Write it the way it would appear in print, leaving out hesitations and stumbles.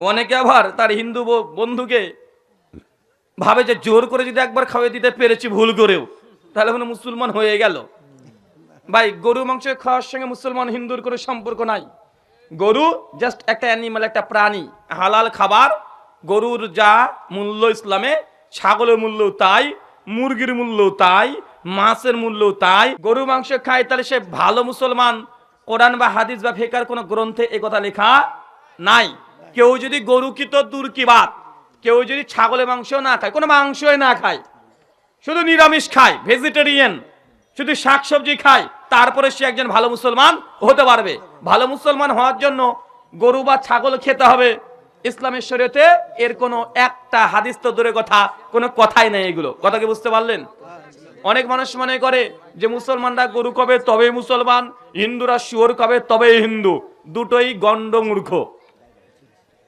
অনেকে আবার তার হিন্দু বন্ধুকে ভাবে যে জোর করে যদি একবার খাওয়াই দিতে পেরেছি ভুল করেও, তাহলে মানে মুসলমান হয়ে গেল। ভাই, গরু মাংস খাওয়ার সঙ্গে মুসলমান হিন্দুর কোনো সম্পর্ক নাই। গরু জাস্ট একটা অ্যানিমাল, একটা প্রাণী, হালাল খাবার। গরুর যা মূল্য ইসলামে, ছাগলের মূল্য তাই, মুরগির মূল্য তাই, মাছের মূল্য তাই। গরু মাংস খায় তাহলে সে ভালো মুসলমান? কোরআন বা হাদিস বা ফিকার কোনো গ্রন্থে এ কথা লেখা নাই। কেউ যদি গরু কি তো দূর কি বাত, কেউ যদি ছাগলের মাংস না খায়, কোনো মাংসই না খায়, শুধু নিরামিষ খায়, ভেজিটেরিয়ান, শুধু শাকসবজি খায়, তারপরে সে একজন ভালো মুসলমান হতে পারবে। ভালো মুসলমান হওয়ার জন্য গরু বা ছাগল খেতে হবে। ইসলামের শরীয়তে এর কোনো একটা হাদিস তো দূরের কথা, কোনো কথাই নেই। এগুলো কথা কি বুঝতে পারলেন? অনেক মানুষ মনে করে যে মুসলমানরা গরু খাবে তবেই মুসলমান, হিন্দুরা শুয়োর খাবে তবেই হিন্দু। দুটোই গন্ড মূর্খ।